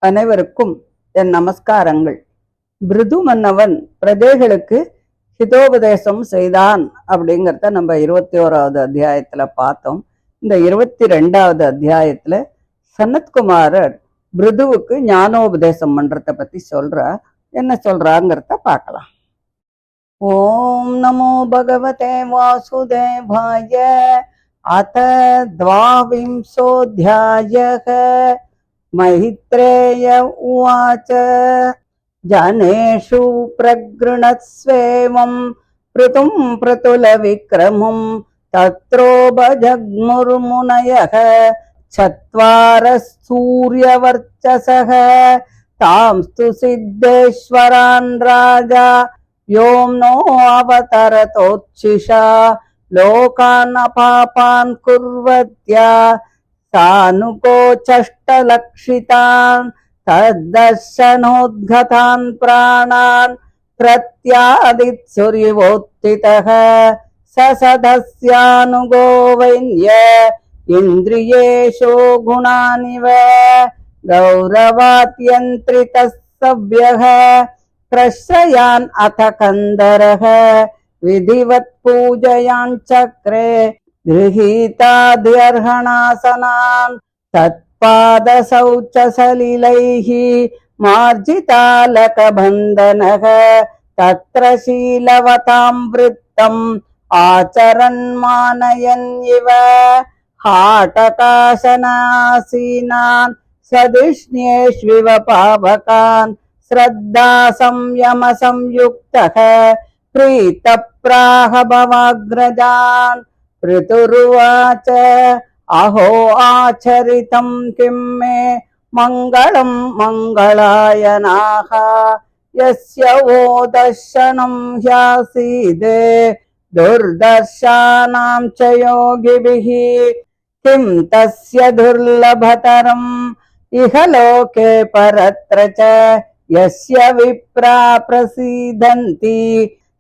அனைவருக்கும் என் நமஸ்காரங்கள். பிருது மன்னவன் பிரஜைகளுக்கு ஹிதோபதேசம் செய்தான் அப்படிங்கிறத நம்ம 21வது அத்தியாயத்துல பார்த்தோம். இந்த 22வது அத்தியாயத்துல சனத்குமாரர் பிருதுவுக்கு ஞானோபதேசம் பண்றத பத்தி சொல்றார். என்ன சொல்றாங்கிறத பார்க்கலாம். ஓம் நமோ பகவதே வாசுதேவாய. அத த்வாவிம்சோऽध्यायः. मैत्रेय उवाच जनेषु प्रगृणत्स्वेवं पृथुं प्रतुलविक्रमं तत्रोपजग्मुर्मुनयः चत्वारः सूर्यवर्चसः तांस्तु सिद्धेश्वरान् राजा व्योम्नो अवतरतोच्छिषा लोकान् अपापान् कुर्वत्या सानुकोचष्टलक्षितान् तद्दर्शनोद्गतान् प्राणान् प्रत्यादित्सुर्यवोत्थितः ससदस्यानुगो वैन्य इन्द्रियेषु गुणानिव गौरवात्यन्त्रितः सव्यः प्रश्रयान् अथ कन्दरः विधिवत् पूजयाञ्चक्रे गृहीताद्यर्हणासनान् तत्पादशौचसलिलैः मार्जितालकबन्धनः तत्र शीलवतां वृत्तम् आचरन् मानयन् इव हाटकाशनासीनान् सदिष्ण्येष्विव पावकान् श्रद्धा संयम संयुक्तः प्रीतप्राह भवाग्रजान् पृथुरुवाच अहो आचरितं किं मे मङ्गलं मङ्गलायनाः यस्य वो दर्शनं ह्यासीदे दुर्दर्शानां च योगिभिः किं तस्य दुर्लभतरम् इह लोके परत्र च यस्य विप्रा प्रसीदन्ति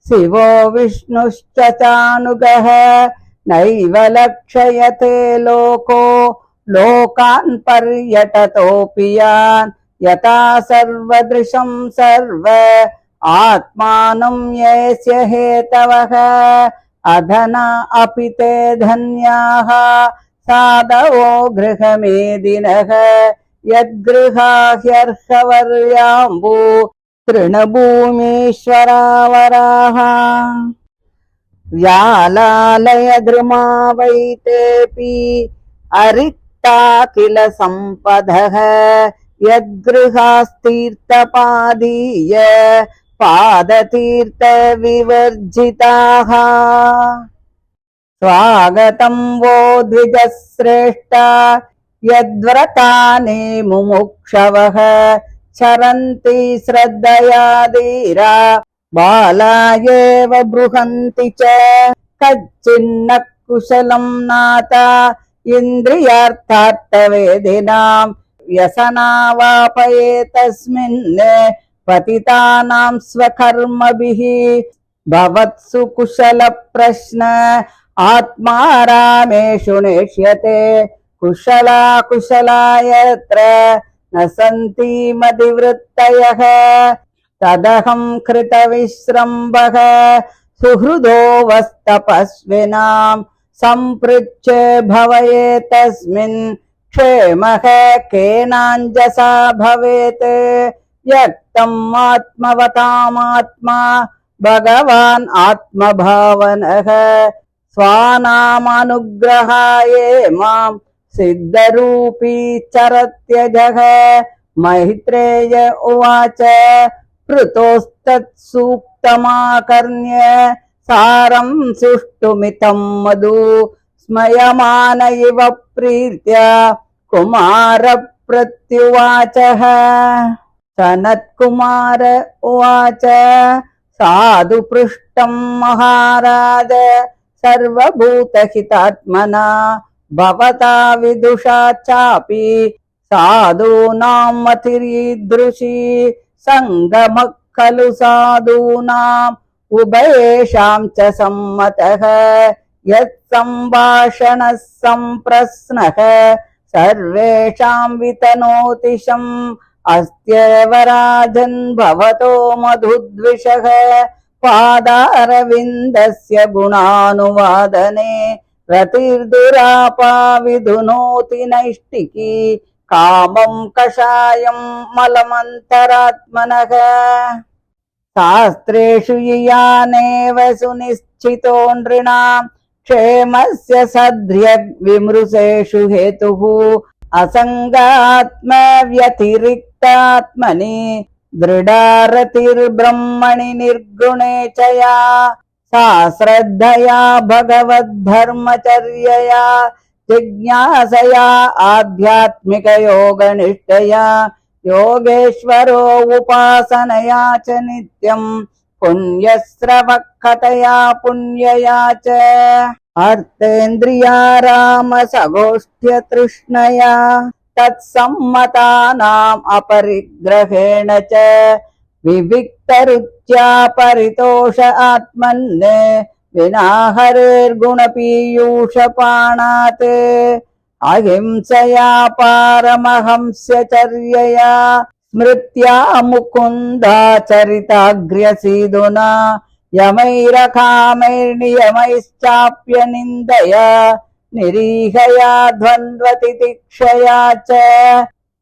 शिवो विष्णुश्च चानुगः नैव लक्षयते लोको लोकान् पर्यटतोऽपि यान् यथा सर्वदृशं सर्व आत्मानं येस्य हेतवः अधना अपि ते धन्याः साधवो गृहमेदिनः यद्गृहाह्यर्हवर्याम्बु तृणभूमीश्वरावराः व्यालालयद्रुमा वैतेऽपि अरिक्ता किल सम्पदः यद्गृहास्तीर्थपादीय पादतीर्थविवर्जिताः स्वागतं वो द्विजश्रेष्ठा यद्व्रतानि मुमुक्षवः चरन्ति श्रद्धया धीरा बालायेव बृहन्ति च कच्चिन्न कुशलं नाता इन्द्रियार्थार्थवेदिनां व्यसनावापये तस्मिन् पतितानां स्वकर्मभिः भवत्सु कुशलप्रश्न आत्मा रामेषु नेष्यते कुशला कुशलायत्र न सन्ति मदिवृत्तयः तदहं कृतविश्रम्भः सुहृदो वस्तपस्विनां सम्पृच्छे भवये तस्मिन् क्षेमः केनाञ्जसा भवेत् व्यक्तम् आत्मवतामात्मा भगवान् आत्मभावनः स्वानामनुग्रहाये मां सिद्धरूपी चरत्यजः मैत्रेय उवाच पृतोस्तत्सूक्तमाकर्ण्य सारं सुष्टुमितं मधु स्मयमान इव प्रीत्या कुमार प्रत्युवाचः सनत्कुमार उवाच साधु पृष्टं महाराज सर्वभूतहितात्मना भवता विदुषा चापि साधूनां मतिरीदृशी संगमः खलु साधूनाम् उभयेषां च सम्मतः यत्सम्भाषणः सम्प्रश्नः सर्वेषां वितनोतिशम् अस्त्येव राजन् भवतो मधुद्विषः पादारविन्दस्य गुणानुवादने रतिर्दुरापा विधुनोति नैष्टिकी कामं कषायं मलमन्तरात्मनः शास्त्रेषु यानेव सुनिश्चितो नृणां क्षेमस्य सद्र्यग्विमृशेषु हेतुः असङ्गात्मव्यतिरिक्तात्मनि दृढारतिर्ब्रह्मणि निर्गुणे च या सा श्रद्धया भगवद्धर्मचर्यया जिज्ञासया आध्यात्मिकयोगनिष्ठया योगेश्वरो उपासनया च नित्यं पुण्यश्रवकथया पुण्यया च अर्थेन्द्रियारामसगोष्ठ्यतृष्णया तत्सम्मतानाम् अपरिग्रहेण च विविक्तरुच्या परितोष आत्मन्ने विना हरेर्गुणपीयूषपाणात् अहिंसया पारमहंस्यचर्यया स्मृत्या मुकुन्दाचरिताग्र्यसीदुना यमैरकामैर्नियमैश्चाप्यनिन्दया निरीहया द्वन्द्वतितिक्षया च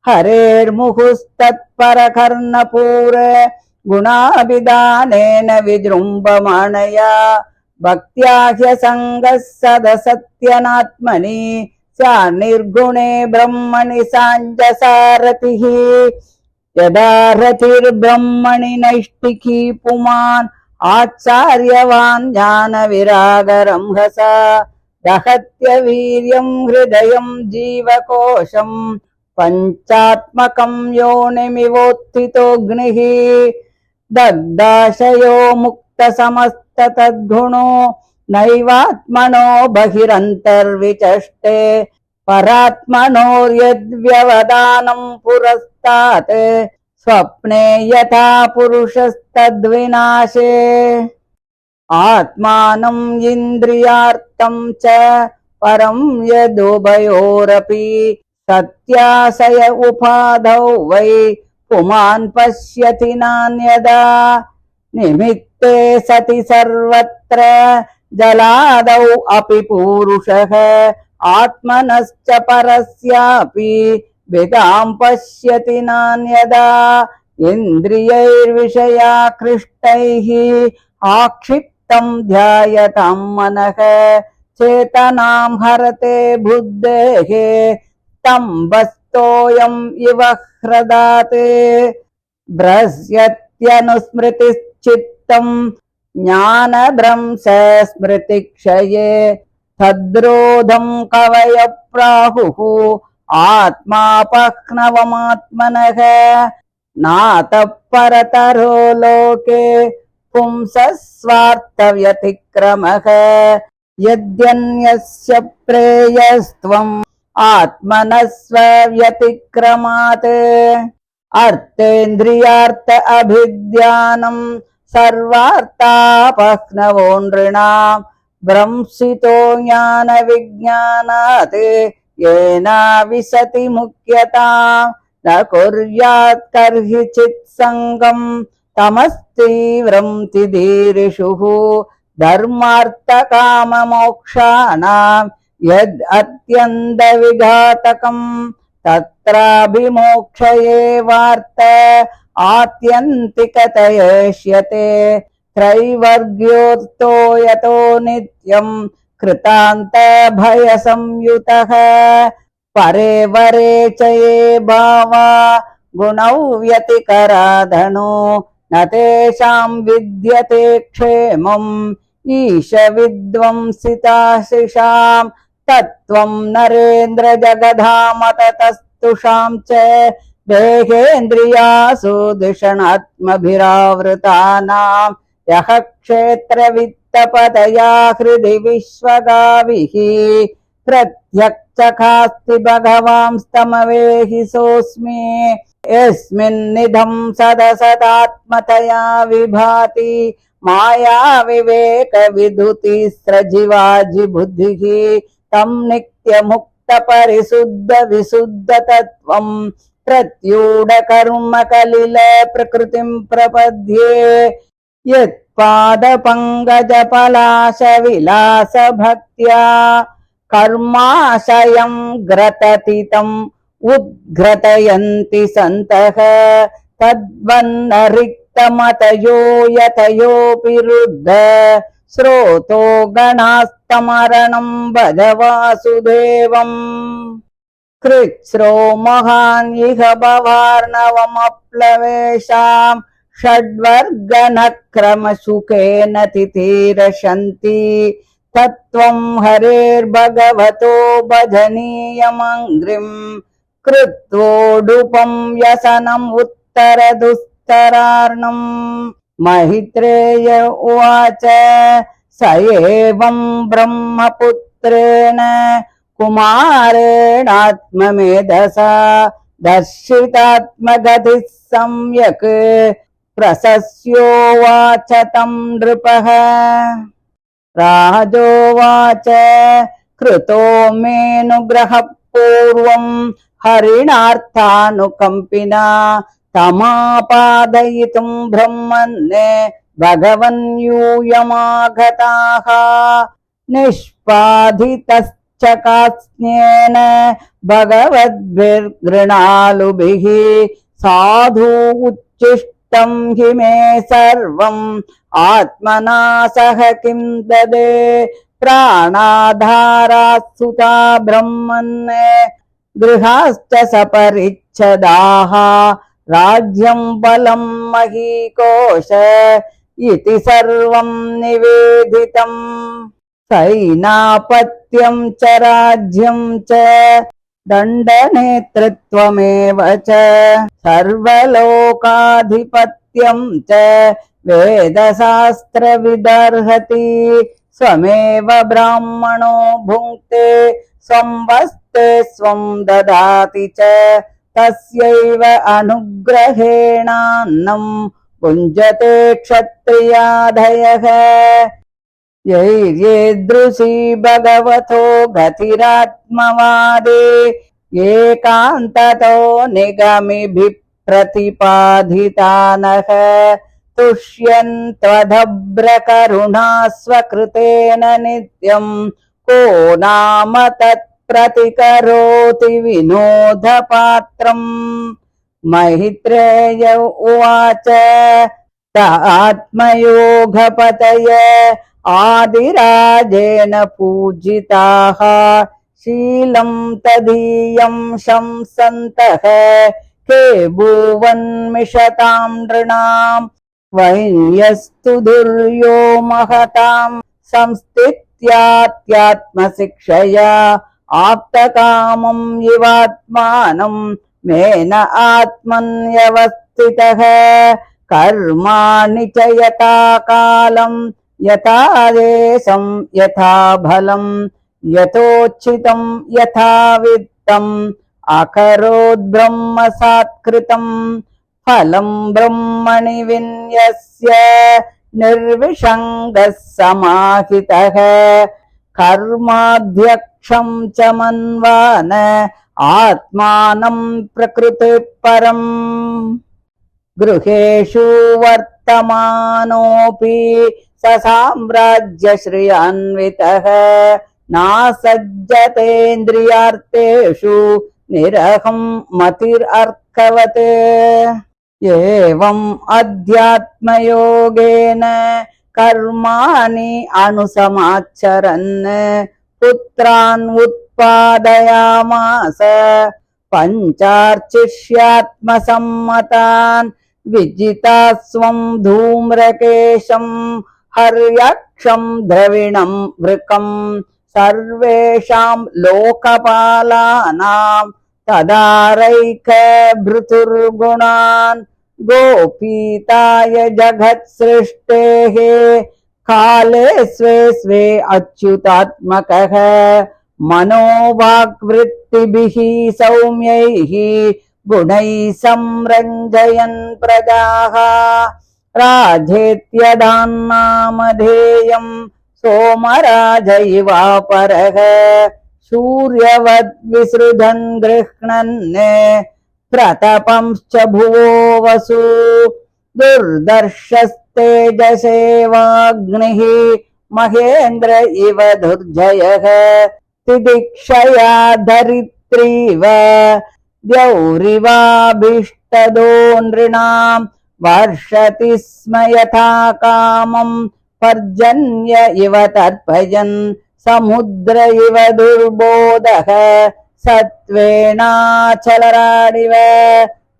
हरेर्मुहुस्तत्परकर्णपूर गुणाभिधानेन विजृम्भमाणया भक्त्या ह्यसङ्गः सदसत्यनात्मनि स्यान्निर्गुणे ब्रह्मणि साञ्जसारथिः यदा रतिर्ब्रह्मणि नैष्टिकी पुमान् आचार्यवान् ज्ञानविरागरंहसा दहत्य वीर्यं हृदयं जीवकोशं पञ्चात्मकं योनिमिवोत्थितोऽग्निः दग्धाशयो मुक्तसमस्ततद्गुणो नैवात्मनो बहिरन्तर्विचष्टे परात्मनोर्यद्व्यवदानं पुरस्तात् स्वप्ने यथा पुरुषस्तद्विनाशे आत्मानं इन्द्रियार्थं च परं यदुभयोरपि सत्याशय उपाधौ वै पुमान् पश्यति नान्यदा निमित्ते सति सर्वत्र जलादौ अपि पुरुषः आत्मनश्च परस्यापि विदां पश्यति नान्यदा इन्द्रियैर्विषयाकृष्टैः आक्षिप्तं ध्यायतां मनः चेतनां हरते बुद्धेः स्तम्भस्तोऽयम् इव ह्रदात् भ्रस्यत्यनुस्मृतिश्चित्तं ज्ञानभ्रंश स्मृतिक्षये तद्रोधं कवय प्राहुः आत्मापह्नवमात्मनः नातः परतरो लोके पुंसः स्वार्थव्यतिक्रमः यद्यन्यस्य प्रेयस्त्वम् आत्मनः स्वव्यतिक्रमात् अर्थेन्द्रियार्थ अभिध्यानं सर्वार्थापह्नवो नृणां भ्रंसितो ज्ञानविज्ञानात् येन विशति मुख्यतां न कुर्यात् कर्हिचित् सङ्गं तमस्तीव्रं तिदीर्षुः धर्मार्थकाममोक्षाणां यद् अत्यन्तविघातकं तत्राभिमोक्षयेवार्थ आत्यन्तिकतयेष्यते त्रैवर्ग्योऽर्थो यतो नित्यं कृतान्तभयसंयुतः परे वरे च ये भावा गुणौ व्यतिकराधनो न तेषां विद्यते क्षेमम् ईश विद्वंसिताशिषां तत्त्वं नरेन्द्र जगधाम ततस्तुषां च देहेन्द्रियासु दूषणात्मभिरावृतानां यः क्षेत्रवित्तपदया हृदि विश्वगाभिः प्रत्यक्षकास्ति भगवांस्तमवेहि सोऽस्मि यस्मिन्निधं सदसदात्मतया विभाति माया विवेक विदुति स्रजिवाजि बुद्धिः तं नित्यमुक्त परिशुद्ध विशुद्ध तत्त्वं प्रत्यूढकर्मकलिल प्रकृतिं प्रपद्ये यत्पादपङ्कजपलाशविलासभक्त्या कर्माशयं ग्रततितम् उद्घ्रतयन्ति सन्तः तद्वन्नरिक्तमतयो यतयोऽपि रुद्ध स्रोतो गणास्तमरणं भज वासुदेवम् कृच्छ्रो महान् इह भवार्णवमप्लवेषाम् षड्वर्गनक्रमशुकेन तिथिरशन्ति तत्त्वं हरेर्भगवतो भजनीयमङ्घ्रिम् कृत्वोडुपं व्यसनम् उत्तरदुस्तरार्णम् मैत्रेय उवाच स एवं ब्रह्मपुत्रेण कुमारेणात्ममेधसा दर्शितात्मगतिः सम्यक् प्रशस्योवाच तं नृपः राजोवाच कृतो मेऽनुग्रहः पूर्वं हरिणार्थानुकम्पिना तमापादयितुं ब्रह्मन्ने भगवन् यूयमागताः निष्पादितश्चकास्न्येन भगवद्भिर्गृणालुभिः साधु उच्छिष्टं हि मे सर्वम् आत्मना सह किं ददे प्राणाधारात्सुता ब्रह्मन् गृहाश्च सपरिच्छदाः राज्यं बलं महीकोश इति सर्वं निवेदितम् सैनापत्यं च राज्यं च दण्डनेतृत्वमेव च सर्वलोकाधिपत्यं च वेदशास्त्रविदर्हति स्वमेव ब्राह्मणो भुङ्क्ते स्वं वस्ते स्वं ददाति च तस्यैव अनुग्रहेणान्नं भुञ्जते क्षत्रियादयः यैर्येदृशी भगवतो गतिरात्मवादे एकान्ततो निगमिभिः प्रतिपादितानः तुष्यन्त्वदभ्रकरुणा स्वकृतेन नित्यं को नाम तत्प्रतिकरोति विनोदपात्रम् मैत्रेय उवाच त आत्मयोगपतय आदिराजेन पूजिताः शीलं तदीयं शंसन्तः के भुवन्मिषतां नृणाम् वैन्यस्तु दुर्यो महतां संस्थित्यात्मशिक्षया आप्तकामं इवात्मानं मेन आत्मन्यवस्थितः कर्माणि च यथा कालं यथा देशं यथा फलं यथोचितं यथा वित्तम् अकरोद् ब्रह्म सात्कृतं फलं ब्रह्मणि विन्यस्य निर्विषङ्गः समाहितः कर्माध्यक्षं च मन्वान आत्मानं प्रकृतिः परम् गृहेषु वर्तमानोऽपि स साम्राज्यश्रियान्वितः नासज्जतेन्द्रियार्थेषु निरहं मतिरर्कवत् एवम् अध्यात्मयोगेन कर्माणि अनुसमाचरन् पुत्रान् उत्पादयामास पञ्चार्चिष्यात्मसम्मतान् विजिता स्वं धूम्रकेशं हर्यक्षं द्रविणं वृकं सर्वेषां लोकपालानां तदारैक भृतुर्गुणान् गोपीताय जगत्सृष्टेः काले स्वे स्वे अच्युतात्मकः मनोवाक्वृत्तिभिः सौम्यैः गुणैः संरञ्जयन् प्रजाः राजेत्यदान्नामधेयं सोमराज इवापरः सूर्यवद् विसृजन् गृह्णन् प्रतपंश्च भुवो वसु दुर्दर्शस्तेजसेवाग्निः महेन्द्र इव दुर्जयः तिदिक्षया धरित्रीव द्यौरिवाभीष्टदो नृणाम् वर्षति स्म यथा कामम् पर्जन्य इव तर्पयन् समुद्र इव दुर्बोधः सत्त्वेनाचलराडिव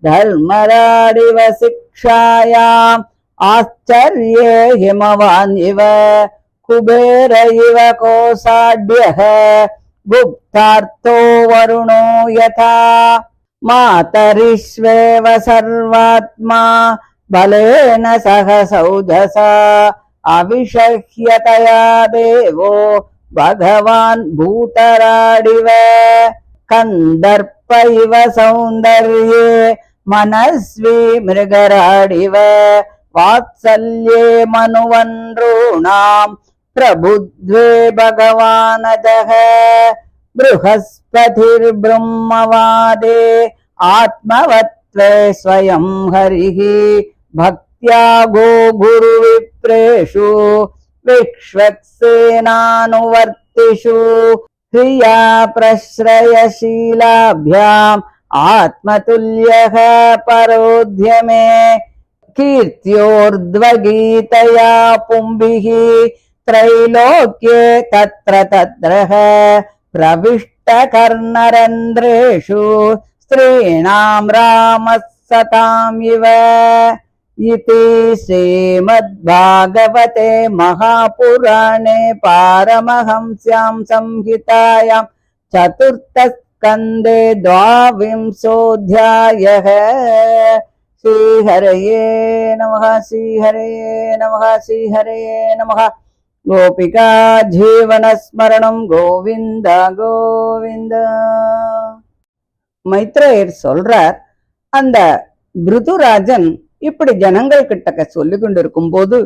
धर्मराडिव शिक्षायाम् आश्चर्ये हिमवान् इव कुबेर इव कोशाढ्यः गुप्तार्थो वरुणो यथा मातरिष्वेव सर्वात्मा बलेन सह सौजसा अविषह्यतया देवो भगवान् भूतराडिव कन्दर्प इव सौन्दर्ये मनस्वी मृगराडिव वात्सल्ये मनुवनॄणाम् प्रबुद्ध्वे भगवानजः बृहस्पतिर्ब्रह्मवादे आत्मवत्त्वे स्वयं हरिः भक्त्या गो गुरुविप्रेषु विश्वक्सेनानुवर्तिषु क्रिया प्रश्रयशीलाभ्याम् आत्मतुल्यः परोध्यमे कीर्त्योर्ध्वगीतया पुंभिः त्रैलोक्ये तत्र तत्रः प्रविष्टकर्णरन्ध्रेषु स्त्रीणाम् रामः सताम् इव इति श्रीमद्भागवते महापुराणे पारमहंस्यां संहितायां चतुर्थस्कन्धे 22ोऽध्यायः। श्रीहरये नमः। श्रीहरये नमः। श्रीहरये नमः। गोपिका जीवनस्मरणं गोविन्द गोविन्द। மைத்ரேயர் சொல்றார், அந்த பிருதுராஜன் இப்படி ஜனங்கள் கிட்டக்க சொல்லி கொண்டிருக்கும் போது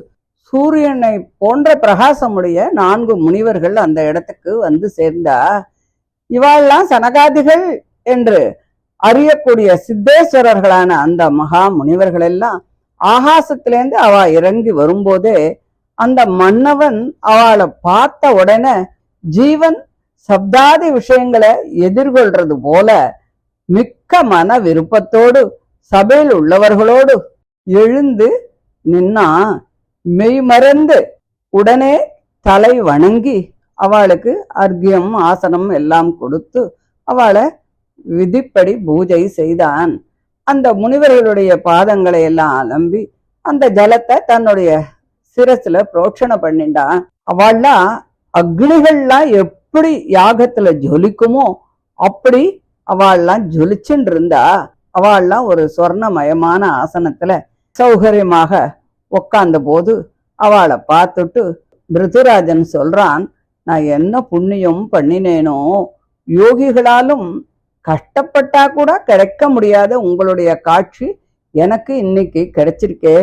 சூரியனை போன்ற பிரகாசமுடைய 4 முனிவர்கள் அந்த இடத்துக்கு வந்து சேர்ந்தா. இவாள்லாம் சனகாதிகள் என்று அறியக்கூடிய சித்தேஸ்வரர்களான அந்த மகா முனிவர்கள் எல்லாம் ஆகாசத்திலேருந்து அவ இறங்கி வரும்போதே அந்த மன்னவன் அவளை பார்த்த உடனே ஜீவன் சப்தாதி விஷயங்களை எதிர்கொள்றது போல மிக்க மன விருப்பத்தோடு சபையில் உள்ளவர்களோடு எழுந்து நின்னா. மெய்மறந்து உடனே தலை வணங்கி அவளுக்கு அர்க்கியம் ஆசனம் எல்லாம் கொடுத்து அவளை விதிப்படி பூஜை செய்தான். அந்த முனிவர்களுடைய பாதங்களை எல்லாம் அலம்பி அந்த ஜலத்தை தன்னுடைய சிரசுல புரோட்சணை பண்ணிண்டான். அவள்லாம் அக்னிகள்லாம் எப்படி யாகத்துல ஜொலிக்குமோ அப்படி அவள்லாம் ஜொலிச்சுட்டு இருந்தா. அவள்லாம் ஒரு சொர்ணமயமான ஆசனத்துல சௌகரியமாக உக்காந்த போது அவளை பார்த்துட்டு பிருதுராஜன் சொல்றான், நான் என்ன புண்ணியம் பண்ணினேனோ, யோகிகளாலும் கஷ்டப்பட்டா கூட கிடைக்க முடியாத உங்களுடைய காட்சி எனக்கு இன்னைக்கு கிடைச்சிருக்கே.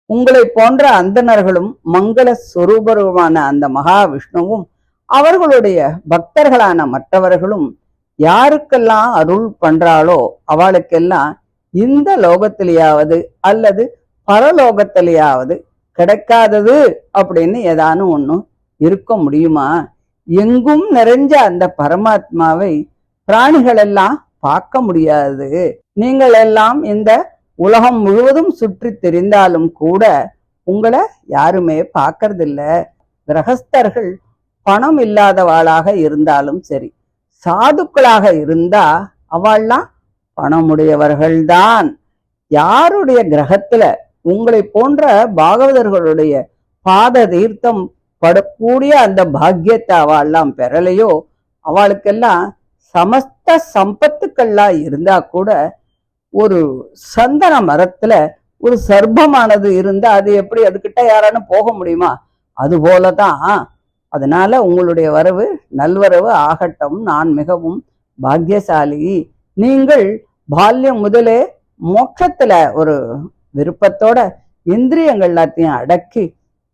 உங்களை போன்ற அந்தணர்களும் மங்கள சொரூபருமான அந்த மகாவிஷ்ணுவும் அவர்களுடைய பக்தர்களான மற்றவர்களும் யாருக்கெல்லாம் அருள் பண்றாளோ அவளுக்கெல்லாம் இந்த லோகத்திலேயாவது அல்லது பரலோகத்திலேயாவது கிடைக்காதது அப்படின்னு ஏதானும் ஒன்றும் இருக்க முடியுமா? எங்கும் நிறைஞ்ச அந்த பரமாத்மாவை பிராணிகள் எல்லாம் பார்க்க முடியாது. நீங்கள் எல்லாம் இந்த உலகம் முழுவதும் சுற்றி தெரிந்தாலும் கூட உங்களை யாருமே பார்க்கறதில்ல. கிரகஸ்தர்கள் பணம் இல்லாதவாளாக இருந்தாலும் சரி, சாதுக்களாக இருந்தா அவள்லாம் பணமுடையவர்கள்தான். யாருடைய கிரகத்துல உங்களை போன்ற பாகவதர்களுடைய பாத தீர்த்தம் படக்கூடிய அந்த பாக்கியத்தை அவள்லாம் பெறலையோ அவளுக்கெல்லாம் சமஸ்த சம்பத்துக்கள்லாம் இருந்தா கூட ஒரு சந்தன மரத்துல ஒரு சர்ப்பமானது இருந்தா அது எப்படி அதுகிட்ட யாரானு போக முடியுமா? அது போலதான். அதனால உங்களுடைய வரவு நல்வரவு ஆகட்டும். நான் மிகவும் பாக்கியசாலி. நீங்கள் பால்யம் முதலே மோட்சத்துல ஒரு விருப்பத்தோட இந்திரியங்கள் எல்லாத்தையும் அடக்கி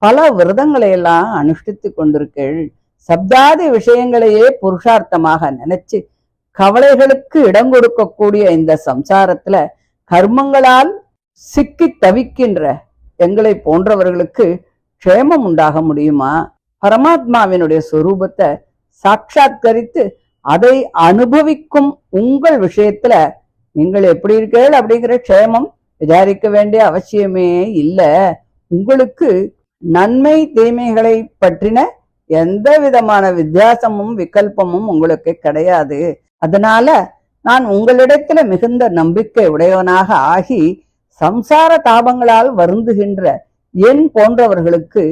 பல விரதங்களை எல்லாம் அனுஷ்டித்து கொண்டிருக்கீள். சப்தாதி விஷயங்களையே புருஷார்த்தமாக நினைச்சு கவலைகளுக்கு இடம் கொடுக்கக்கூடிய இந்த சம்சாரத்துல கர்மங்களால் சிக்கி தவிக்கின்ற எங்களை போன்றவர்களுக்கு க்ஷேமம் உண்டாக முடியுமா? பரமாத்மாவினுடைய சொரூபத்தை சாட்சாத்கரித்து அதை அனுபவிக்கும் உங்கள் விஷயத்துல நீங்கள் எப்படி இருக்கீர்கள் அப்படிங்கிற க்ஷேமம் விசாரிக்க வேண்டிய அவசியமே இல்லை. உங்களுக்கு நன்மை தீமைகளை பற்றின எந்த விதமான வித்தியாசமும் விகல்பமும் உங்களுக்கு கிடையாது. அதனால நான் உங்களிடத்துல மிகுந்த நம்பிக்கை உடையவனாக ஆகி சம்சார தாபங்களால் வருந்துகின்ற என் போன்றவர்களுக்கு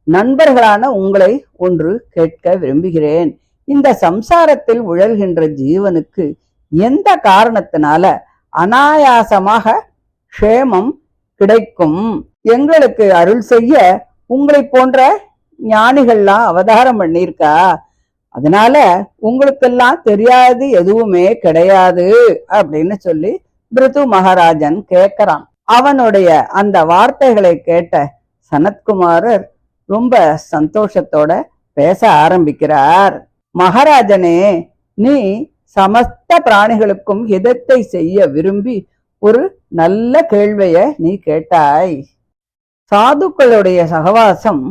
நண்பர்களான உங்களை ஒன்று கேட்க விரும்புகிறேன். இந்த சம்சாரத்தில் உழல்கின்ற ஜீவனுக்கு எந்த காரணத்தினால அனாயாசமாக க்ஷேமம் கிடைக்கும்? எங்களுக்கு அருள் செய்ய உங்களை போன்ற ஞானிகள்லாம் அவதாரம் பண்ணியிருக்கா. அதனால உங்களுக்கெல்லாம் தெரியாது எதுவுமே கிடையாது அப்படின்னு சொல்லி பிருது மகாராஜன் கேட்கிறான். அவனுடைய அந்த வார்த்தைகளை கேட்ட சனத்குமாரர் ரொம்ப சந்தோஷத்தோட பேச ஆரம்பிக்கிறார். மகாராஜனே, நீ சமஸ்த பிராணிகளுக்கும் ஹிதத்தை செய்ய விரும்பி ஒரு நல்ல கேள்விய நீ கேட்டாய். சாதுக்களுடைய சகவாசம்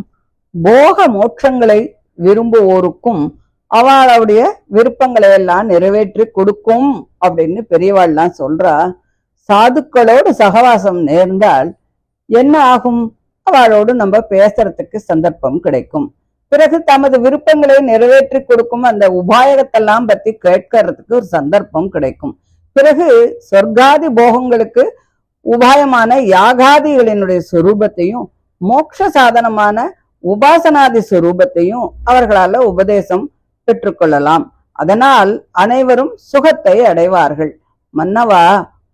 போக மோட்சங்களை விரும்புவோருக்கும் அவளுடைய விருப்பங்களை எல்லாம் நிறைவேற்றி கொடுக்கும் அப்படின்னு பெரியவாள்லாம் சொல்றா. சாதுக்களோடு சகவாசம் நேர்ந்தால் என்ன ஆகும்? அவளோடு நம்ம பேசுறதுக்கு சந்தர்ப்பம் கிடைக்கும். பிறகு தமது விருப்பங்களை நிறைவேற்றி கொடுக்கும் அந்த உபாயகத்தெல்லாம் பத்தி கேட்கறதுக்கு ஒரு சந்தர்ப்பம் கிடைக்கும். பிறகு சொர்க்காதி போகங்களுக்கு உபாயமான யாகாதிகளினுடைய சொரூபத்தையும் மோட்ச சாதனமான உபாசனாதி சொரூபத்தையும் அவர்களால உபதேசம் பெற்றுக்கொள்ளலாம். அதனால் அனைவரும் சுகத்தை அடைவார்கள். மன்னவா,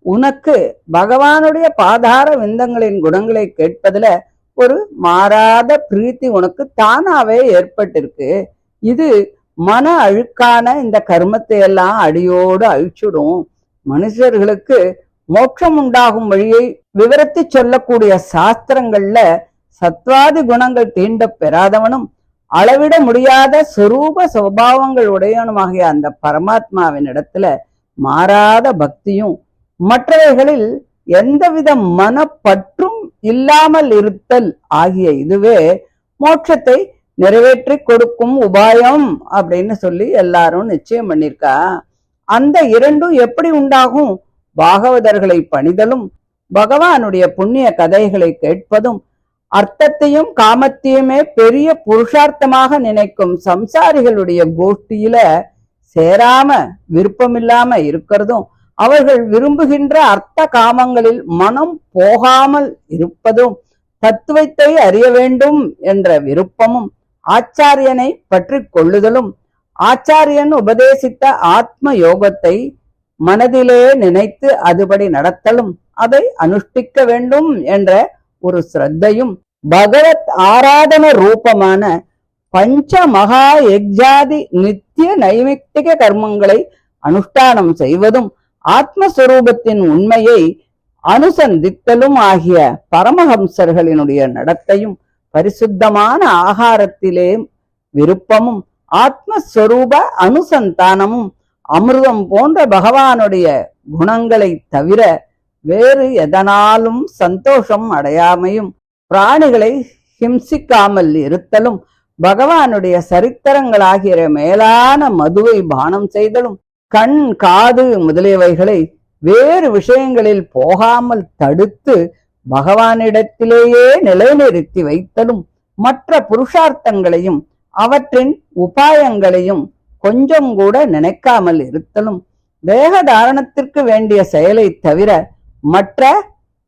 உனக்கு பகவானுடைய பாதார விந்தங்களின் குணங்களை கேட்பதுல ஒரு மாறாத பிரீத்தி உனக்கு தானாவே ஏற்பட்டிருக்கு. இது மன அழுக்கான இந்த கர்மத்தை எல்லாம் அடியோடு அழிச்சுடும். மனுஷர்களுக்கு மோட்சம் உண்டாகும் வழியை விவரத்தி சொல்லக்கூடிய சாஸ்திரங்கள்ல சத்வாதி குணங்கள் தீண்ட பெறாதவனும் அளவிட முடியாத சொரூப சுபாவங்கள் உடையவனுமாகிய அந்த பரமாத்மாவின் இடத்துல மாறாத பக்தியும் மற்றவைகளில் எந்தவித மனப்பற்றும் இல்லாமல் இருத்தல் ஆகிய இதுவே மோட்சத்தை நிறைவேற்றி கொடுக்கும் உபாயம் அப்படின்னு சொல்லி எல்லாரும் நிச்சயம் பண்ணிருக்கா. அந்த இரண்டும் எப்படி உண்டாகும்? பாகவதர்களை பணிதலும் பகவானுடைய புண்ணிய கதைகளை கேட்பதும் அர்த்தத்தையும் காமத்தையுமே பெரிய புருஷார்த்தமாக நினைக்கும் சம்சாரிகளுடைய கோஷ்டியில சேராம விருப்பமில்லாம இருக்கிறதும் அவர்கள் விரும்புகின்ற அர்த்த காமங்களில் மனம் போகாமல் இருப்பதும் தத்துவத்தை அறிய வேண்டும் என்ற விருப்பமும் ஆச்சாரியனை பற்றி கொள்ளுதலும் ஆச்சாரியன் உபதேசித்த ஆத்ம யோகத்தை மனதிலே நினைத்து அதுபடி நடத்தலும் அதை அனுஷ்டிக்க வேண்டும் என்ற ஒரு ஸ்ரத்தையும் பகவத் ஆராதன ரூபமான பஞ்ச மகா யஜ்ஞாதி நித்திய நைமித்திக கர்மங்களை அனுஷ்டானம் செய்வதும் ஆத்மஸ்வரூபத்தின் உண்மையை அனுசந்தித்தலும் ஆகிய பரமஹம்சர்களினுடைய நடத்தையும் பரிசுத்தமான ஆகாரத்திலே விருப்பமும் ஆத்மஸ்வரூப அனுசந்தானமும் அமிர்தம் போன்ற பகவானுடைய குணங்களை தவிர வேறு எதனாலும் சந்தோஷம் அடையாமையும் பிராணிகளை ஹிம்சிக்காமல் இருத்தலும் பகவானுடைய சரித்திரங்களாகிற மேலான மதுவை பானம் செய்தலும் கண் காது முதலியவைகளை வேறு விஷயங்களில் போகாமல் தடுத்து பகவானிடத்திலேயே நிலைநிறுத்தி வைத்தலும் மற்ற புருஷார்த்தங்களையும் அவற்றின் உபாயங்களையும் கொஞ்சம் கூட நினைக்காமல் இருத்தலும் தேக தாரணத்திற்கு வேண்டிய செயலை தவிர மற்ற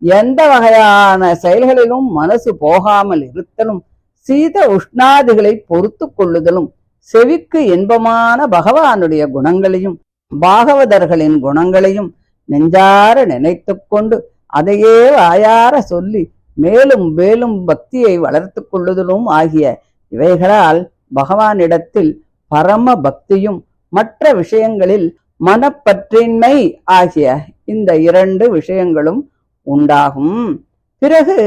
எந்த வகையான செயல்களிலும் மனசு போகாமல் இருத்தலும் சீத உஷ்ணாதிகளை பொறுத்து கொள்ளுதலும் செவிக்கு இன்பமான பகவானுடைய குணங்களையும் பாகவதர்களின் குணங்களையும் நெஞ்சார நினைத்து கொண்டு அதையே வாயார சொல்லி மேலும் மேலும் பக்தியை வளர்த்து கொள்ளுதலும் ஆகிய இவைகளால் பகவானிடத்தில் பரம பக்தியும் மற்ற விஷயங்களில் மனப்பற்றின்மை ஆகிய இந்த இரண்டு விஷயங்களும் உண்டாகும். பிறகு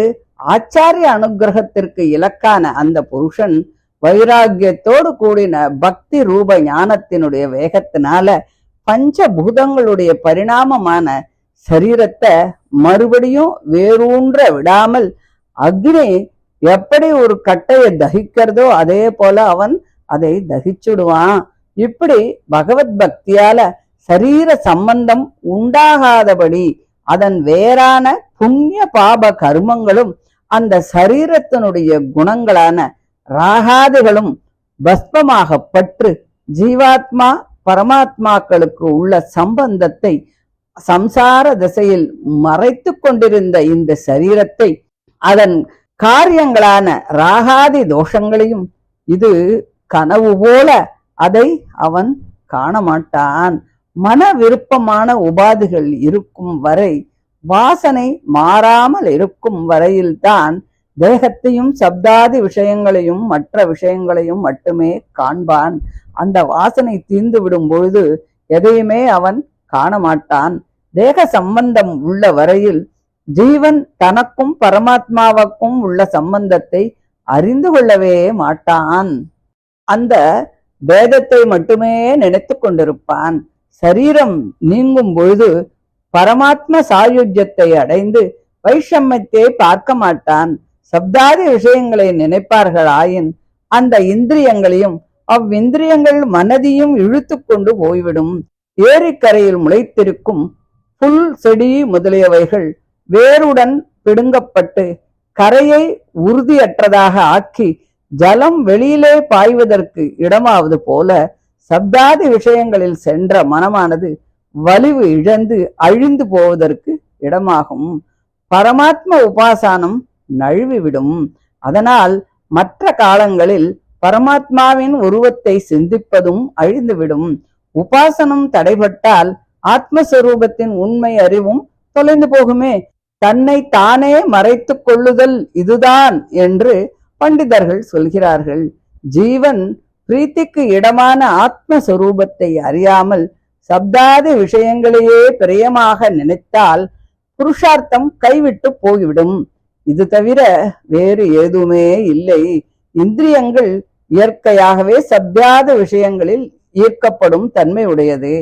ஆச்சாரிய அனுகிரகத்திற்கு இலக்கான அந்த புருஷன் வைராகியத்தோடு கூடின பக்தி ரூப ஞானத்தினுடைய வேகத்தினால பஞ்சபூதங்களுடைய பரிணாமமான சரீரத்தை மறுபடியும் வேரூன்ற விடாமல் அக்னி எப்படி ஒரு கட்டையை தகிக்கிறதோ அதே போல அவன் அதை தகிச்சுடுவான். இப்படி பகவத் பக்தியால சரீர சம்பந்தம் உண்டாகாதபடி அதன் வேறான புண்ணிய பாப கர்மங்களும் அந்த சரீரத்தினுடைய குணங்களான ராகாதிகளும் பஸ்பமாகப்பற்று ஜீவாத்மா பரமாத்மாக்களுக்கு உள்ள சம்பந்தத்தை சம்சார திசையில் மறைத்து கொண்டிருந்த இந்த சரீரத்தை அதன் காரியங்களான ராகாதி தோஷங்களையும் இது கனவு போல அதை அவன் காண மாட்டான். மன விருப்பமான உபாதிகள் இருக்கும் வரை, வாசனை மாறாமல் இருக்கும் வரையில்தான் தேகத்தையும் சப்தாதி விஷயங்களையும் மற்ற விஷயங்களையும் மட்டுமே காண்பான். அந்த வாசனை தீர்ந்து விடும் பொழுது எதையுமே அவன் காண மாட்டான். தேக சம்பந்தம் உள்ள வரையில் ஜீவன் தனக்கும் பரமாத்மாவுக்கும் உள்ள சம்பந்தத்தை அறிந்து கொள்ளவே மாட்டான். அந்த பேதத்தை மட்டுமே நினைத்து கொண்டிருப்பான். சரீரம் நீங்கும் பொழுது பரமாத்ம சாயுஜ்யத்தை அடைந்து வைஷமியத்தை பார்க்க மாட்டான். சப்தாதி விஷயங்களை நினைப்பார்கள் ஆயின் அந்த இந்திரியங்களையும் அவ்விந்திரியங்கள் மனதையும் இழுத்து கொண்டு போய்விடும். ஏரிக்கரையில் முளைத்திருக்கும் புல் செடி முதலியவைகள் வேருடன் பிடுங்கப்பட்டு கரையை உறுதியற்றதாக ஆக்கி ஜலம் வெளியிலே பாய்வதற்கு இடமாவது போல சப்தாதி விஷயங்களில் சென்ற மனமானது வலிவு இழந்து அழிந்து போவதற்கு இடமாகும். பரமாத்ம உபாசனம் நழுவிவிடும். அதனால் மற்ற காலங்களில் பரமாத்மாவின் உருவத்தை சிந்திப்பதும் அழிந்துவிடும். உபாசனம் தடைபட்டால் ஆத்மஸ்வரூபத்தின் உண்மை அறிவும் தொலைந்து போகுமே. தன்னை தானே மறைத்து கொள்ளுதல் இதுதான் என்று பண்டிதர்கள் சொல்கிறார்கள். ஜீவன் பிரீத்திக்கு இடமான ஆத்மஸ்வரூபத்தை அறியாமல் சப்தாதி விஷயங்களையே பிரியமாக நினைத்தால் புருஷார்த்தம் கைவிட்டு போய்விடும். இது தவிர வேறு ஏதுமே இல்லை. இந்திரியங்கள் இயற்கையாகவே சப்தாத விஷயங்களில் ஈர்க்கப்படும் தன்மை உடையது.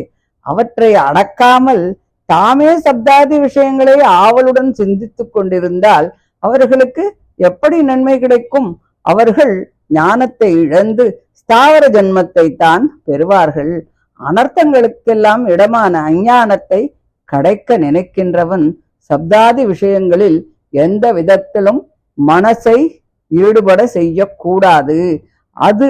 அவற்றை அடக்காமல் தாமே சப்தாதி விஷயங்களை ஆவலுடன் சிந்தித்துக் கொண்டிருந்தால் அவர்களுக்கு எப்படி நன்மை கிடைக்கும்? அவர்கள் ஞானத்தை இழந்து ஸ்தாவர ஜன்மத்தை தான் பெறுவார்கள். அனர்த்தங்களுக்கெல்லாம் இடமான அஞ்ஞானத்தை கடைக்க நினைக்கின்றவன் சப்தாதி விஷயங்களில் எந்த விதத்திலும் மனசை ஈடுபட செய்யக்கூடாது. அது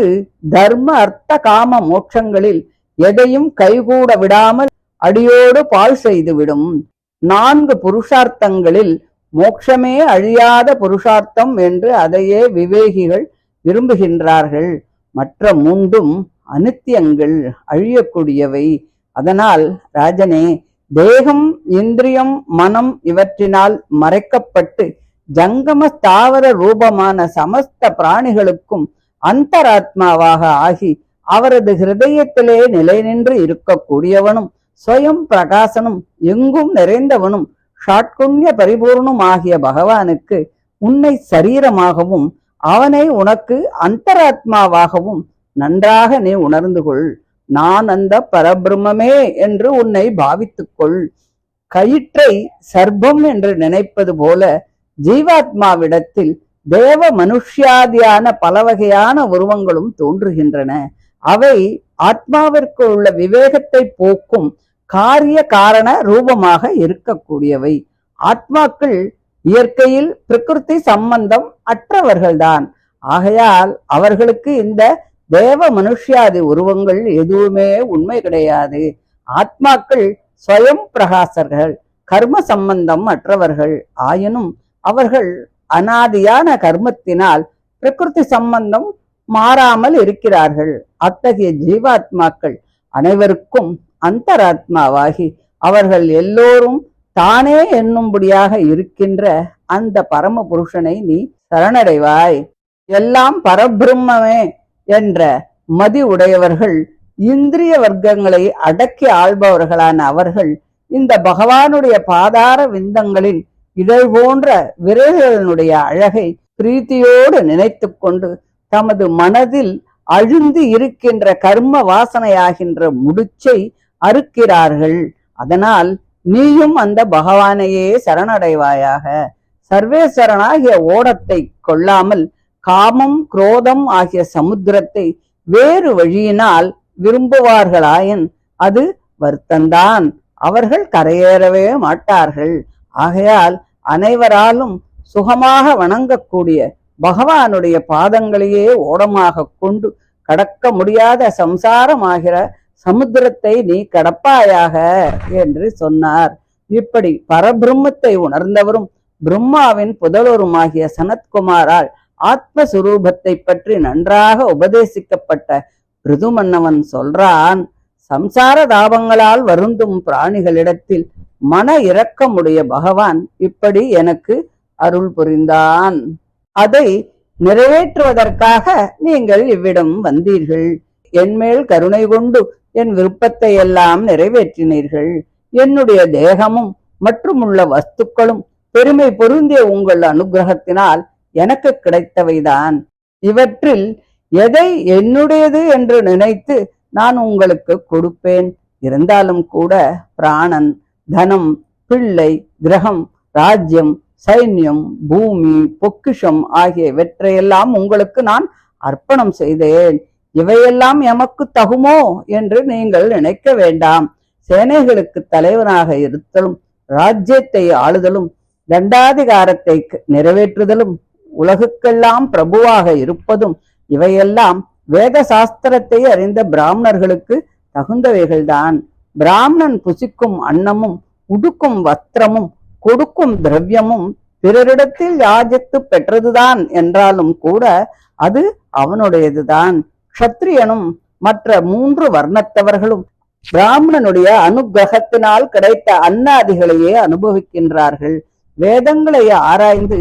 தர்ம அர்த்த காம மோட்சங்களில் எதையும் கைகூட விடாமல் அடியோடு பாழ் செய்துவிடும். 4 புருஷார்த்தங்களில் மோட்சமே அழியாத புருஷார்த்தம் என்று அதையே விவேகிகள் விரும்புகின்றார்கள். மற்ற 3ம் அனித்தியங்கள், அழியக்கூடியவை. அதனால் ராஜனே, தேகம் இந்திரியம் மனம் இவற்றினால் மறைக்கப்பட்டு ஜங்கம ஸ்தாவர ரூபமான சமஸ்த பிராணிகளுக்கும் அந்தராத்மாவாக ஆகி அவரது ஹிருதயத்திலே நிலை நின்று இருக்கக்கூடியவனும் ஸ்வயம் பிரகாசனும் எங்கும் நிறைந்தவனும் ஷாட்குண்ய பரிபூர்ணம் ஆகிய பகவானுக்கு உன்னை சரீரமாகவும் அவனை உனக்கு அந்தராத்மாவாகவும் நன்றாக நீ உணர்ந்து கொள். நான் அந்த பரபிரம்மே என்று உன்னை பாவித்துக்கொள். கயிற்றை சர்ப்பம் என்று நினைப்பது போல ஜீவாத்மாவிடத்தில் தேவ மனுஷ்யாதியான பல வகையான உருவங்களும் தோன்றுகின்றன. அவை ஆத்மாவிற்கு உள்ள விவேகத்தை போக்கும் காரிய காரண ரூபமாக இருக்கக்கூடியவை. ஆத்மாக்கள் இயற்கையில் பிரகிருதி சம்பந்தம் அற்றவர்கள்தான். ஆகையால் அவர்களுக்கு இந்த தேவ மனுஷ்யாதி உருவங்கள் எதுவுமே உண்மை கிடையாது. ஆத்மாக்கள் ஸ்வயம் பிரகாசர்கள், கர்ம சம்பந்தம் அற்றவர்கள். ஆயினும் அவர்கள் அனாதியான கர்மத்தினால் பிரகிருதி சம்பந்தம் மாறாமல் இருக்கிறார்கள். அத்தகைய ஜீவாத்மாக்கள் அனைவருக்கும் அந்தராத்மாவாகி அவர்கள் எல்லோரும் தானே என்னும்படியாக இருக்கின்ற அந்த பரம புருஷனை நீ சரணடைவாய். எல்லாம் பரபிரம்மே என்ற மதி உடையவர்கள், இந்திரிய வர்க்கங்களை அடக்கி ஆள்பவர்களான அவர்கள் இந்த பகவானுடைய பாதார விந்தங்களின் இதழ் போன்ற விரல்களினுடைய அழகை பிரீத்தியோடு நினைத்து கொண்டு தமது மனதில் அழுந்து இருக்கின்ற கர்ம வாசனையாகின்ற முடிச்சை அறுக்கிறார்கள். அதனால் நீயும் அந்த பகவானையே சரணடைவாயாக. சர்வேஸ்வரனாகிய ஓடத்தை கொள்ளாமல் காமம் குரோதம் ஆகிய சமுத்திரத்தை வேறு வழியினால் விரும்புவார்களாயின் அது வருத்தந்தான். அவர்கள் கரையேறவே மாட்டார்கள். ஆகையால் அனைவராலும் சுகமாக வணங்கக்கூடிய பகவானுடைய பாதங்களையே ஓடமாக கொண்டு கடக்க முடியாத சம்சாரமாகிற சமுத்திரத்தை நீ கடப்பாயாக என்று சொன்னார். இப்படி பரபிரம்மத்தை உணர்ந்தவரும் பிரம்மாவின் புதல்வருமாகிய சனத்குமாரால் ஆத்மஸ்வரூபத்தை பற்றி நன்றாக உபதேசிக்கப்பட்ட பிருது மன்னவன் சொல்றான், சம்சார தாபங்களால் வருந்தும் பிராணிகளிடத்தில் மன இரக்கமுடைய பகவான் இப்படி எனக்கு அருள் புரிந்தான். அதை நிறைவேற்றுவதற்காக நீங்கள் இவ்விடம் வந்தீர்கள். என்மேல் கருணை கொண்டு என் விருப்பத்தை எல்லாம் நிறைவேற்றினீர்கள். என்னுடைய தேகமும் மற்றும் உள்ள வஸ்துக்களும் பெருமை பொருந்திய உங்கள் அனுகிரகத்தினால் எனக்கு கிடைத்தவைதான். இவற்றில் எதை என்னுடையது என்று நினைத்து நான் உங்களுக்கு கொடுப்பேன். இருந்தாலும் கூட பிராணன், தனம், பிள்ளை, கிரகம், ராஜ்யம், சைன்யம், பூமி, பொக்கிஷம் ஆகியவற்றையெல்லாம் உங்களுக்கு நான் அர்ப்பணம் செய்தேன். இவையெல்லாம் எமக்கு தகுமோ என்று நீங்கள் நினைக்க வேண்டாம். சேனைகளுக்கு தலைவனாக இருத்தலும், ராஜ்யத்தை ஆளுதலும், தண்டாதிகாரத்தை நிறைவேற்றுதலும், உலகுக்கெல்லாம் பிரபுவாக இருப்பதும் இவையெல்லாம் வேத சாஸ்திரத்தை அறிந்த பிராமணர்களுக்கு தகுந்தவைகள்தான். பிராமணன் புசிக்கும் அன்னமும் உடுக்கும் வஸ்திரமும் கொடுக்கும் திரவியமும் பிறரிடத்தில் யாஜித்து பெற்றதுதான் என்றாலும் கூட அது அவனுடையதுதான். க்ஷத்ரியனும் மற்ற 3 வர்ணத்தவர்களும் பிராமணனுடைய அனுகிரகத்தினால் கிடைத்த அன்னாதிகளையே அனுபவிக்கின்றார்கள். வேதங்களை ஆராய்ந்து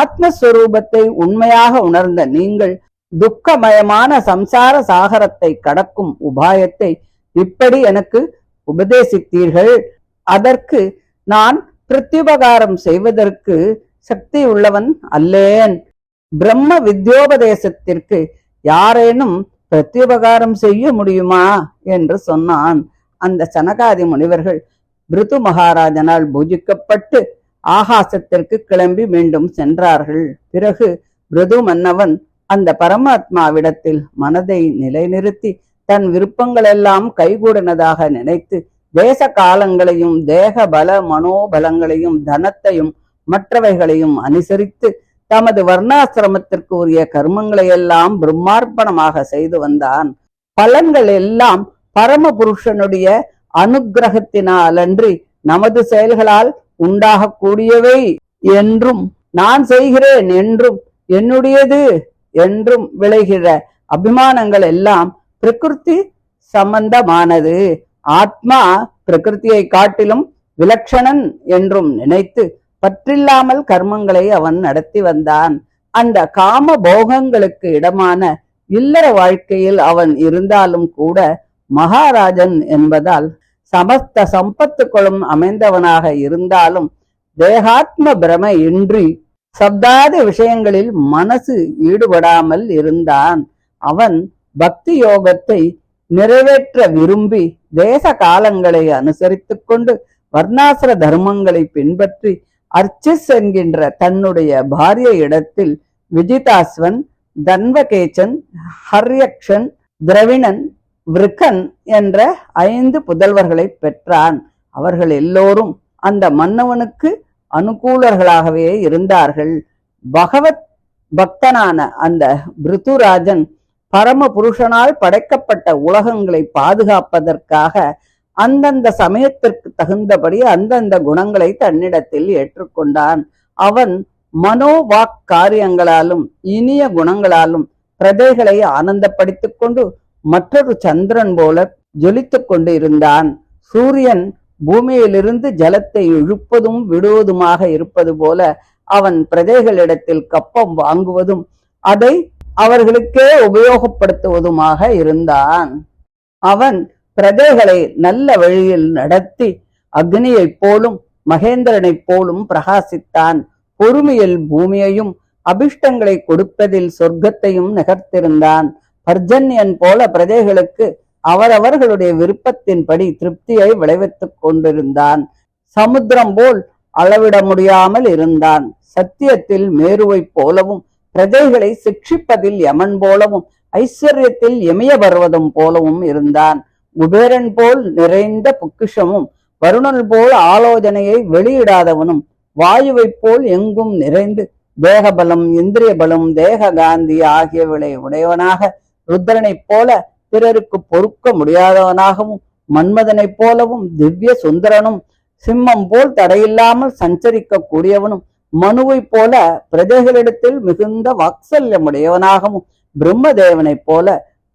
ஆத்மஸ்வரூபத்தை உண்மையாக உணர்ந்த நீங்கள் துக்கமயமான சம்சார சாகரத்தை கடக்கும் உபாயத்தை இப்படி எனக்கு உபதேசித்தீர்கள். அதற்கு நான் பிரத்யுபகாரம் செய்வதற்கு சக்தி உள்ளவன் அல்லேன். பிரம்ம வித்யோபதேசத்திற்கு யாரேனும் பிரத்யுபகாரம் செய்ய முடியுமா என்று சொன்னான். அந்த சனகாதி முனிவர்கள் பிருது மகாராஜனால் பூஜிக்கப்பட்டு ஆகாசத்திற்கு கிளம்பி மீண்டும் சென்றார்கள். பிறகு பிருது மன்னவன் அந்த பரமாத்மாவிடத்தில் மனதை நிலைநிறுத்தி தன் விருப்பங்களெல்லாம் கைகூடினதாக நினைத்து தேச காலங்களையும் தேக பல மனோபலங்களையும் தனத்தையும் மற்றவைகளையும் அனுசரித்து தமது வர்ணாசிரமத்திற்கு உரிய கர்மங்களை எல்லாம் பிரம்மார்ப்பணமாக செய்து வந்தான். பலன்கள் எல்லாம் பரமபுருஷனுடைய அனுகிரகத்தினாலன்றி நமது செயல்களால் உண்டாகக்கூடியவை என்றும் நான் செய்கிறேன் என்றும் என்னுடையது என்றும் விளைகிற அபிமானங்கள் எல்லாம் பிரகிருதி சம்பந்தமானது. ஆத்மா பிரகிருதியை காட்டிலும் விலட்சணன் என்றும் நினைத்து பற்றில்லாமல் கர்மங்களை அவன் நடத்தி வந்தான். அந்த காம போகங்களுக்கு இடமான இல்லற வாழ்க்கையில் அவன் இருந்தாலும் கூட மகாராஜன் என்பதால் சமஸ்த சம்பத்துக்களும் அமைந்தவனாக இருந்தாலும் தேகாத்ம பிரம இன்றி சப்தாதி விஷயங்களில் மனசு ஈடுபடாமல் இருந்தான். அவன் பக்தி யோகத்தை நிறைவேற்ற விரும்பி தேச காலங்களை அனுசரித்து கொண்டு வர்ணாசிர தர்மங்களை பின்பற்றி அர்ச்சிஸ் என்கின்ற தன்னுடைய பாரிய இடத்தில் விஜிதாஸ்வன், தன்வகேச்சன், ஹர்யக்ஷன், திரவிணன், விருக்கன் என்ற 5 புதல்வர்களை பெற்றான். அவர்கள் எல்லோரும் அந்த மன்னவனுக்கு அனுகூலர்களாகவே இருந்தார்கள். பகவத் பக்தனான அந்த பிருதுராஜன் பரம புருஷனால் படைக்கப்பட்ட உலகங்களை பாதுகாப்பதற்காக அந்தந்த சமயத்திற்கு தகுந்தபடி அந்தந்த குணங்களை தன்னிடத்தில் ஏற்றுக்கொண்டான். அவன் மனோவாக் காரியங்களாலும் இனிய குணங்களாலும் பிரஜைகளை ஆனந்தப்படுத்திக் கொண்டு மற்றொரு சந்திரன் போல ஜொலித்துக் கொண்டு இருந்தான். சூரியன் பூமியிலிருந்து ஜலத்தை இழுப்பதும் விடுவதுமாக இருப்பது போல அவன் பிரஜைகளிடத்தில் கப்பம் வாங்குவதும் அதை அவர்களுக்கே உபயோகப்படுத்துவதுமாக இருந்தான். அவன் பிரஜைகளை நல்ல வழியில் நடத்தி அக்னியைப் போலும் மகேந்திரனைப் போலும் பிரகாசித்தான். பொறுமையில் பூமியையும் அபிஷ்டங்களை கொடுப்பதில் சொர்க்கத்தையும் நிகர்த்திருந்தான். பர்ஜன்யன் போல பிரஜைகளுக்கு அவரவர்களுடைய விருப்பத்தின்படி திருப்தியை விளைவித்துக் கொண்டிருந்தான். சமுத்திரம் போல் அளவிட முடியாமல் இருந்தான். சத்தியத்தில் மேருவைப் போலவும், பிரஜைகளை சிக்ஷிப்பதில் யமன் போலவும், ஐஸ்வர்யத்தில் இமய பர்வதம் போலவும் இருந்தான். குபேரன் போல் நிறைந்த பொக்கிஷமும், வருணன் போல் ஆலோசனையை வெளியிடாதவனும், வாயுவைப் போல் எங்கும் நிறைந்து தேகபலம், இந்திரிய பலம், தேக காந்தி ஆகியவளை உடையவனாக, ருத்ரனைப் போல பிறருக்கு பொறுக்க முடியாதவனாகவும், மன்மதனைப் போலவும் திவ்ய சுந்தரனும், சிம்மம் போல் தடையில்லாமல் சஞ்சரிக்க கூடியவனும், மனுவை போல பிரஜைகளிடத்தில் மிகுந்த வாத்சல்யமுடையவனாகவும், பிரம்மதேவனைப் போல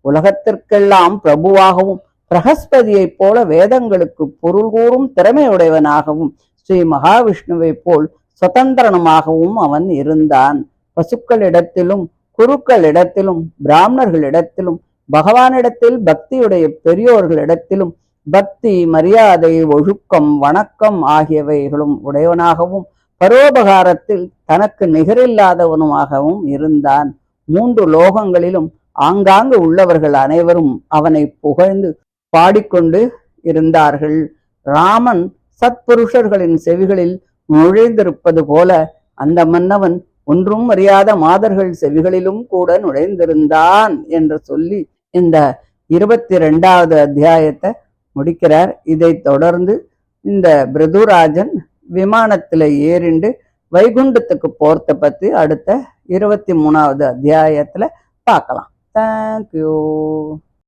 உலகத்திற்கெல்லாம் பிரபுவாகவும், பிரகஸ்பதியைப் போல வேதங்களுக்கு பொருள் கூறும் திறமையுடையவனாகவும், ஸ்ரீ மகாவிஷ்ணுவை போல் சுதந்திரனுமாகவும் அவன் இருந்தான். பசுக்களிடத்திலும், குருக்களிடத்திலும், பிராமணர்களிடத்திலும், பகவானிடத்தில் பக்தியுடைய பெரியோர்களிடத்திலும் பக்தி, மரியாதை, ஒழுக்கம், வணக்கம் ஆகியவைகளும் உடையவனாகவும், பரோபகாரத்தில் தனக்கு நிகரில்லாதவனுமாகவும் இருந்தான். 3 லோகங்களிலும் ஆங்காங்கு உள்ளவர்கள் அனைவரும் அவனை புகழ்ந்து பாடிக்கொண்டு இருந்தார்கள். ராமன் சத்புருஷர்களின் செவிகளில் நுழைந்திருப்பது போல அந்த மன்னவன் ஒன்றும் அறியாத மாதர்கள் செவிகளிலும் கூட நுழைந்திருந்தான் என்று சொல்லி இந்த 22வது அத்தியாயத்தை முடிக்கிறார். இதை தொடர்ந்து இந்த பிருதுராஜன் விமானத்துல ஏறிண்டு வைகுண்டத்துக்கு போறத பத்தி அடுத்த 23வது அத்தியாயத்துல பார்க்கலாம். தேங்க்யூ.